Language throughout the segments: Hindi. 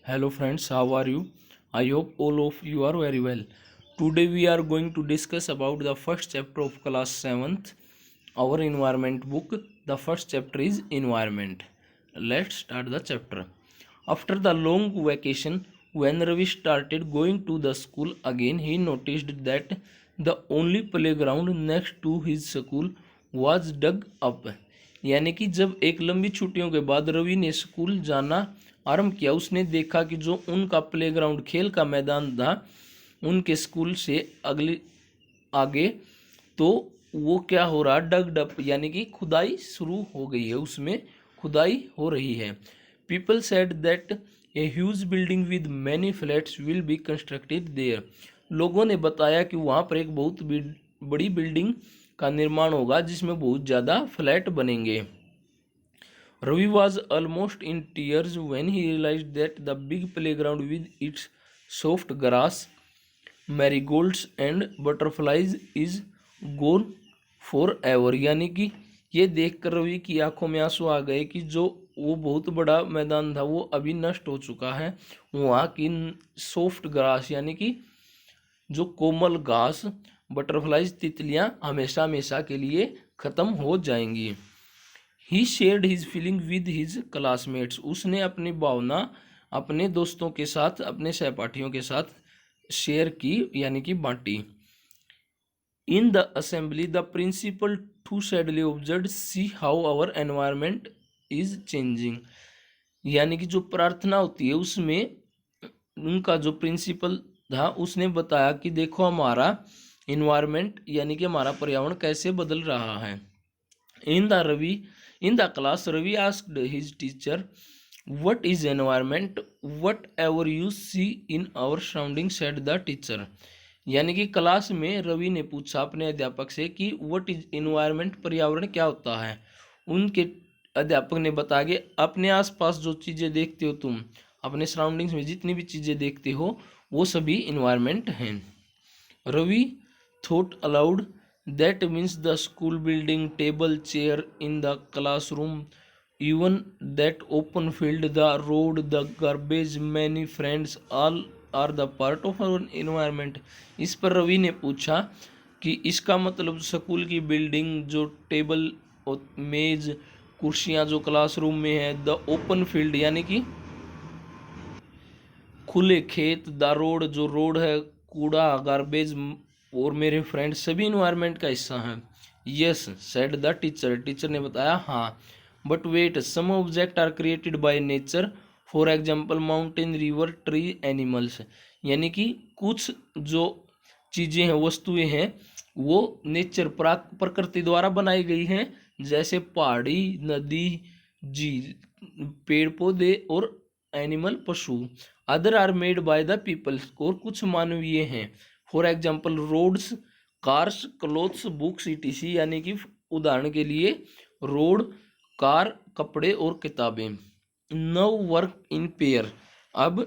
Hello friends, how are you? I hope all of you are very well. Today we are going to discuss about the first chapter of class 7th, our environment book. The first chapter is environment. Let's start the chapter. After the long vacation, when Ravi started going to the school again, he noticed that the only playground next to his school was dug up. यानी कि जब एक लंबी छुट्टियों के बाद रवि ने स्कूल जाना आरंभ किया, उसने देखा कि जो उनका प्लेग्राउंड खेल का मैदान था उनके स्कूल से अगले आगे, तो वो क्या हो रहा, डग्ड अप यानी कि खुदाई शुरू हो गई है, उसमें खुदाई हो रही है। People said that a huge building with many flats will be constructed there. लोगों ने बताया कि वहाँ पर एक बहुत बड़ी बिल्डिंग का निर्माण होगा जिसमें बहुत ज़्यादा फ्लैट बनेंगे। Ravi was almost in tears when he realized that the big playground with its soft grass, marigolds and butterflies is gone forever। यानी कि ये देखकर रवि की आंखों में आंसू आ गए कि जो वो बहुत बड़ा मैदान था वो अभी नष्ट हो चुका है। वहाँ की सॉफ्ट ग्रास यानी कि जो कोमल घास, बटरफ्लाइज तितलियाँ हमेशा हमेशा के लिए ख़त्म हो जाएंगी। He shared his feeling with his classmates. उसने अपनी भावना अपने दोस्तों के साथ, अपने सहपाठियों के साथ शेयर की यानी कि बांटी। In the assembly the principal to sadly observe see how our environment is changing. यानी कि जो प्रार्थना होती है उसमें उनका जो प्रिंसिपल था उसने बताया कि देखो हमारा इन्वायरमेंट यानी कि हमारा पर्यावरण कैसे बदल रहा है। In the class, Ravi asked his teacher, "What is environment?" "Whatever you see in our surroundings," said the teacher। यानी कि क्लास में रवि ने पूछा अपने अध्यापक से कि व्हाट इज इन्वायरमेंट, पर्यावरण क्या होता है। उनके अध्यापक ने बताया कि अपने आसपास जो चीज़ें देखते हो तुम, अपने सराउंडिंग्स में जितनी भी चीज़ें देखते हो वो सभी इन्वायरमेंट हैं। Ravi thought aloud, that means the school building, table, chair in the classroom, even that open field, the road, the garbage, many friends, all are the part of our environment। इस पर रवि ने पूछा कि इसका मतलब स्कूल की बिल्डिंग, जो टेबल और मेज, कुर्सियाँ जो क्लासरूम में है, द ओपन फील्ड यानी कि खुले खेत, द रोड जो रोड है, कूड़ा, गार्बेज और मेरे फ्रेंड सभी इन्वायरमेंट का हिस्सा हैं। Yes said the teacher. Teacher ने बताया हाँ। But wait, some object are created by nature, for example mountain, river, tree, animals. यानी कि कुछ जो चीज़ें हैं, वस्तुएं हैं, वो नेचर प्रकृति द्वारा बनाई गई हैं, जैसे पहाड़ी, नदी, झील, पेड़ पौधे और एनिमल, पशु। Other are made by the people, और कुछ मानवीय हैं, for example roads, cars, clothes, books, etc. यानी कि उदाहरण के लिए रोड, कार, कपड़े और किताबें। नाउ वर्क इन पेयर, अब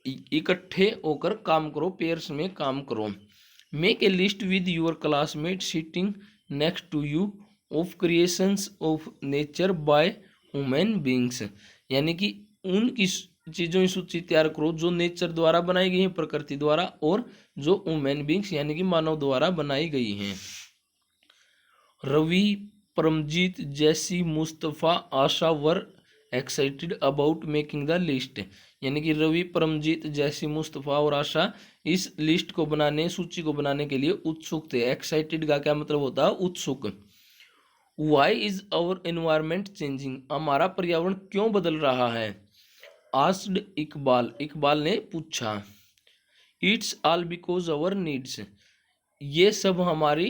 इकट्ठे होकर काम करो, पेयर्स में काम करो। Make a list with your classmate sitting next to you of creations of nature by human beings. यानी कि उनकी चीज़ों की सूची तैयार करो जो नेचर द्वारा बनाई गई हैं, प्रकृति द्वारा, और जो ह्यूमन बींग्स यानी कि मानव द्वारा बनाई गई हैं। Ravi, Paramjit, Jessie, Mustafa, Asha were excited about making the list. यानी कि रवि, परमजीत, जैसी, मुस्तफ़ा और आशा इस लिस्ट को बनाने, सूची को बनाने के लिए उत्सुक थे। एक्साइटेड का क्या मतलब होता है? उत्सुक। Why is our environment changing, हमारा पर्यावरण क्यों बदल रहा है? आस्क्ड इकबाल, इकबाल ने पूछा। It's all because our needs, ये सब हमारी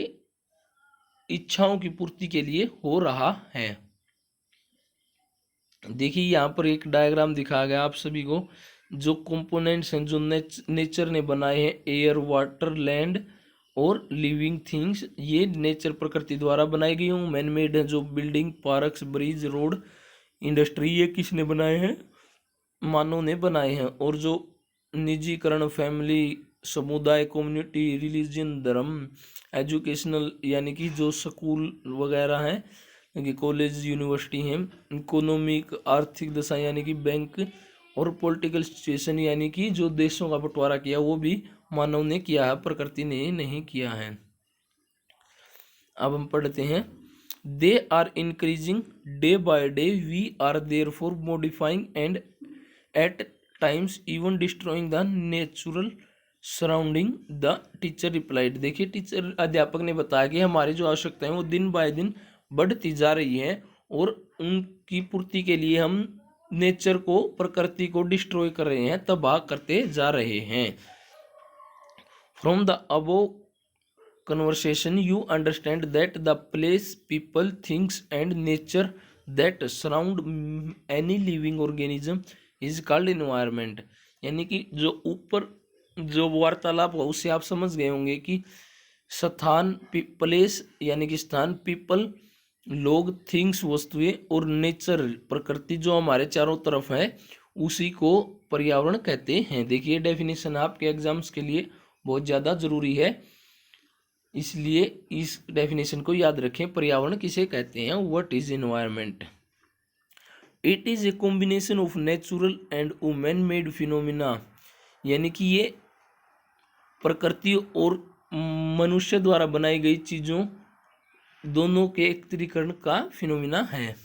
इच्छाओं की पूर्ति के लिए हो रहा है। देखिए यहाँ पर एक डायग्राम दिखाया गया आप सभी को, जो कंपोनेंट्स हैं जो नेचर ने बनाए हैं, एयर, वाटर, लैंड और लिविंग थिंग्स, ये नेचर प्रकृति द्वारा बनाई गई हूँ। मैन मेड है जो building, parks, bridge, road, industry, ये किसने बनाए हैं? मानव ने बनाए हैं। और जो निजीकरण, फैमिली, समुदाय, कम्युनिटी, रिलीजन, धर्म, एजुकेशनल यानी कि जो स्कूल वगैरह हैं, कॉलेज, यूनिवर्सिटी हैं, इकोनॉमिक, आर्थिक दशा यानी कि बैंक और पॉलिटिकल सिचुएशन यानी कि जो देशों का बंटवारा किया वो भी मानव ने किया है, प्रकृति ने नहीं किया है। अब हम पढ़ते हैं, they are increasing day by day, we are therefore modifying and at times even destroying the natural surrounding, the teacher replied. देखिए टीचर अध्यापक ने बताया कि हमारी जो आवश्यकताएं वो दिन बाय दिन बढ़ती जा रही है और उनकी पूर्ति के लिए हम नेचर को, प्रकृति को डिस्ट्रॉय कर रहे हैं, तबाह करते जा रहे हैं। From the above conversation you understand that the place, people, things and nature that surround any living organism is called environment। यानी कि जो ऊपर जो वार्तालाप हो उससे आप समझ गए होंगे कि स्थान, प्लेस यानी कि स्थान, पीपल लोग, थिंग्स वस्तुएं और नेचर प्रकृति जो हमारे चारों तरफ है उसी को पर्यावरण कहते हैं। देखिए डेफिनेशन आपके एग्जाम्स के लिए बहुत ज़्यादा ज़रूरी है, इसलिए इस डेफिनेशन को याद रखें। पर्यावरण किसे कहते हैं? What is environment? It is a combination of natural and human made phenomena. यानी कि ये प्रकृति और मनुष्य द्वारा बनाई गई चीज़ों दोनों के एकत्रीकरण का फिनोमिना है।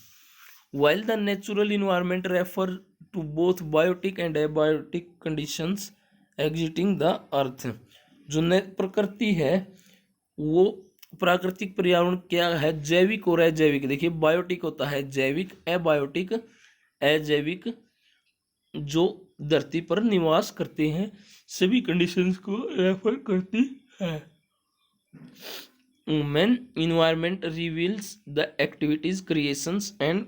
While the natural environment refer to both biotic and abiotic conditions existing the earth. जो प्रकृति है वो प्राकृतिक पर्यावरण क्या है? जैविक और अजैविक। देखिए बायोटिक होता है जैविक, एबायोटिक अजैविक, जो धरती पर निवास करते हैं सभी कंडीशंस को रेफर करती है। Human environment reveals the activities, creations and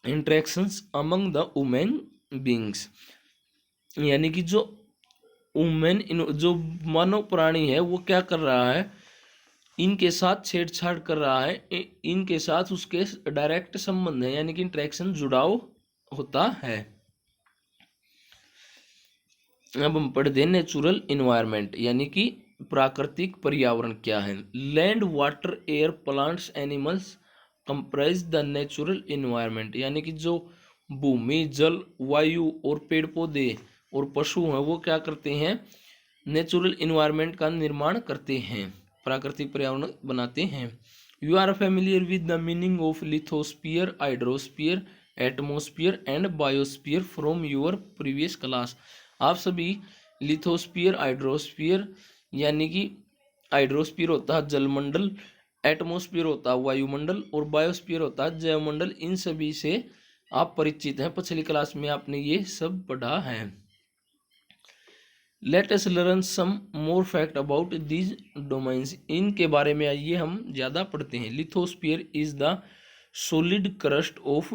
interactions among the human beings. यानी कि जो ह्यूमन जो मानव प्राणी है वो क्या कर रहा है? इनके साथ छेड़छाड़ कर रहा है, इनके साथ उसके डायरेक्ट संबंध है, यानी कि इंटरेक्शन, जुड़ाव होता है। अब हम पढ़ते हैं नेचुरल इन्वायरमेंट यानी कि प्राकृतिक पर्यावरण क्या है। Land, water, air, plants, animals comprise the natural environment. यानी कि जो भूमि, जल, वायु और पेड़ पौधे और पशु हैं वो क्या करते हैं? नेचुरल इन्वायरमेंट का निर्माण करते हैं, प्राकृतिक पर्यावरण बनाते हैं। You are familiar with the meaning of lithosphere, hydrosphere, atmosphere and biosphere from your previous class. आप सभी लिथोस्फीयर, हाइड्रोस्फीयर यानी कि हाइड्रोस्फीयर होता है जलमंडल, एटमोस्फीयर होता है वायुमंडल और बायोस्फीयर होता है जैवमंडल, इन सभी से आप परिचित हैं। पिछली क्लास में आपने ये सब पढ़ा है। Let us learn some more fact about these domains. इनके बारे में आइए हम ज़्यादा पढ़ते हैं। Lithosphere is the solid crust of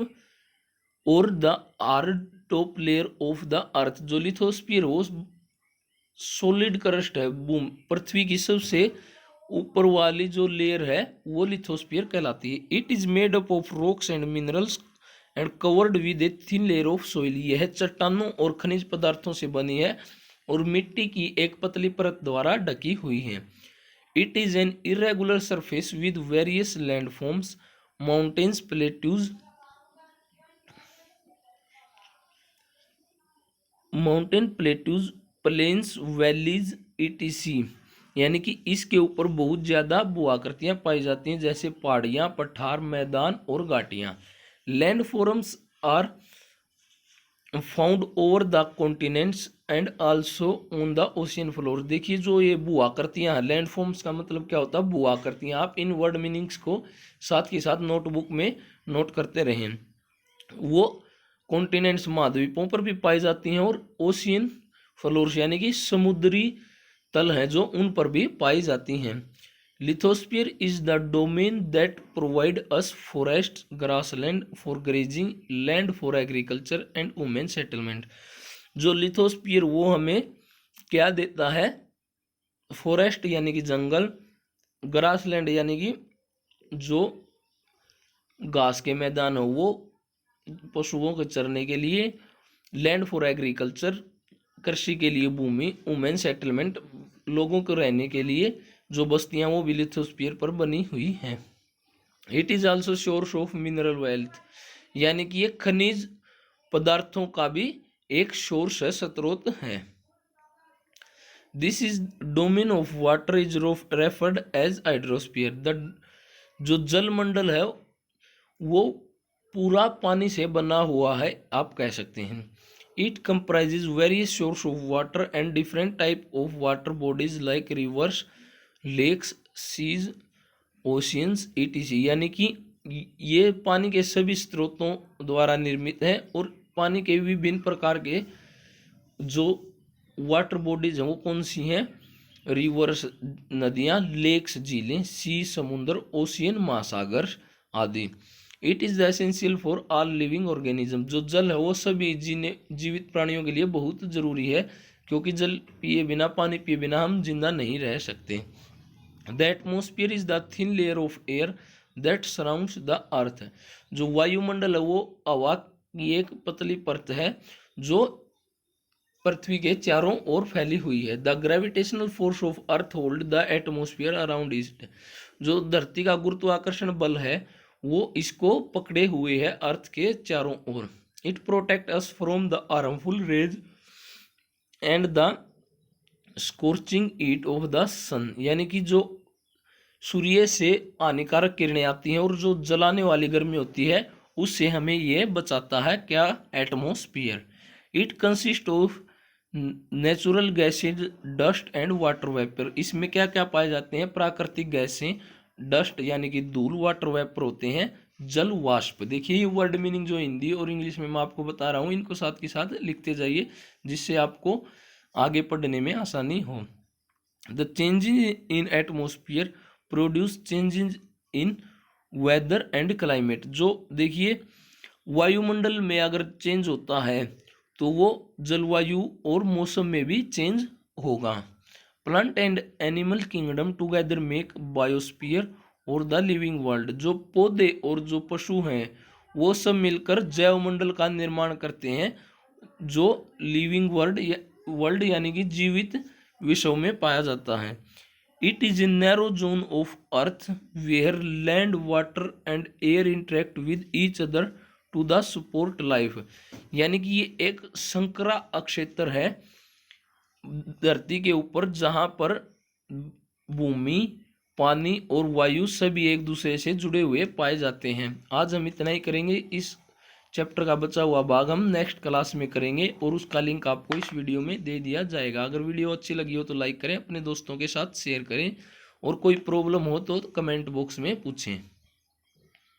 or the hard top layer of the earth. जो लिथोस्फीयर वो सॉलिड क्रस्ट है, पृथ्वी की सबसे ऊपर वाली जो लेयर है वो लिथोस्फीयर कहलाती है। It is made up of rocks and minerals and covered with a thin layer of soil. यह चट्टानों और खनिज पदार्थों से बनी है और मिट्टी की एक पतली परत द्वारा ढकी हुई है। It is an irregular surface with various landforms, mountains, plateaus, plains, valleys etc। यानी कि इसके ऊपर बहुत ज़्यादा भू-आकृतियाँ पाई जाती हैं जैसे पहाड़ियाँ, पठार, मैदान और घाटियाँ। Land forms are found over the continents and also on the ocean floor. देखिए जो ये भू-आकृतियाँ हैं, लैंड फॉर्म्स का मतलब क्या होता है? भू-आकृतियाँ। आप इन वर्ड मीनिंग्स को साथ के साथ नोटबुक में नोट करते रहें। वो कॉन्टिनेंट्स महाद्वीपों पर भी पाई जाती हैं और ओशियन फ्लोर्स यानी कि समुद्री तल हैं जो उन पर भी पाई जाती हैं। Lithosphere is the domain that provide us forest, grassland for grazing, land for agriculture and women settlement. जो लिथोस्फीयर वो हमें क्या देता है? फॉरेस्ट यानी कि जंगल, ग्रासलैंड यानी कि जो घास के मैदान हो वो पशुओं के चरने के लिए, लैंड फॉर एग्रीकल्चर कृषि के लिए भूमि, वुमेन सेटलमेंट लोगों को रहने के लिए जो बस्तियां वो भी लिथोस्फीयर पर बनी हुई हैं। It is also source of mineral wealth. यानी कि ये खनिज पदार्थों का भी एक सोर्स है, स्रोत है। This is domain of water is referred as hydrosphere. The जो जल मंडल है वो पूरा पानी से बना हुआ है, आप कह सकते हैं। It comprises various source of water and different type of water bodies like rivers, lakes, seas, oceans etc। यानी कि ये पानी के सभी स्रोतों द्वारा निर्मित है और पानी के विभिन्न प्रकार के जो वाटर बॉडीज हैं वो कौन सी हैं? रिवर्स नदियाँ, लेक्स झीलें, सी समुद्र, ओशियन महासागर आदि। It is essential for all living organism. जो जल है वो सभी जीवित प्राणियों के लिए बहुत जरूरी है, क्योंकि जल पिए बिना, पानी पिए बिना हम जिंदा नहीं रह सकते। The atmosphere is the thin layer of air that surrounds the earth. जो वायुमंडल है वो हवा की एक पतली परत है जो पृथ्वी के चारों ओर फैली हुई है। The gravitational force of earth hold the atmosphere around it. जो धरती का गुरुत्वाकर्षण बल है वो इसको पकड़े हुए है अर्थ के चारों ओर। It protect us from the harmful rays and the scorching heat of the sun. यानी कि जो सूर्य से हानिकारक किरणें आती हैं और जो जलाने वाली गर्मी होती है उससे हमें ये बचाता है। क्या? Atmosphere. It consist of natural gases, dust and water vapour. इसमें क्या क्या पाए जाते हैं? प्राकृतिक गैसें, डस्ट यानी कि धूल, वाटर वेपर होते हैं जल वाष्प। देखिए ये वर्ड मीनिंग जो हिंदी और इंग्लिश में मैं आपको बता रहा हूँ इनको साथ के साथ लिखते जाइए जिससे आपको आगे पढ़ने में आसानी हो। The changes in atmosphere produce changes in weather and climate. जो देखिए वायुमंडल में अगर चेंज होता है तो वो जलवायु और मौसम में भी चेंज होगा। Plant and animal kingdom together make biosphere और द लिविंग वर्ल्ड। जो पौधे और जो पशु हैं वो सब मिलकर जैवमंडल का निर्माण करते हैं जो लिविंग वर्ल्ड यानी कि जीवित विश्व में पाया जाता है। It is a narrow zone of earth where land, water and air interact with each other to the support life. यानी कि ये एक संकरा क्षेत्र है धरती के ऊपर जहां पर भूमि, पानी और वायु सभी एक दूसरे से जुड़े हुए पाए जाते हैं। आज हम इतना ही करेंगे। इस चैप्टर का बचा हुआ भाग हम नेक्स्ट क्लास में करेंगे और उसका लिंक आपको इस वीडियो में दे दिया जाएगा। अगर वीडियो अच्छी लगी हो तो लाइक करें, अपने दोस्तों के साथ शेयर करें और कोई प्रॉब्लम हो तो कमेंट बॉक्स में पूछें।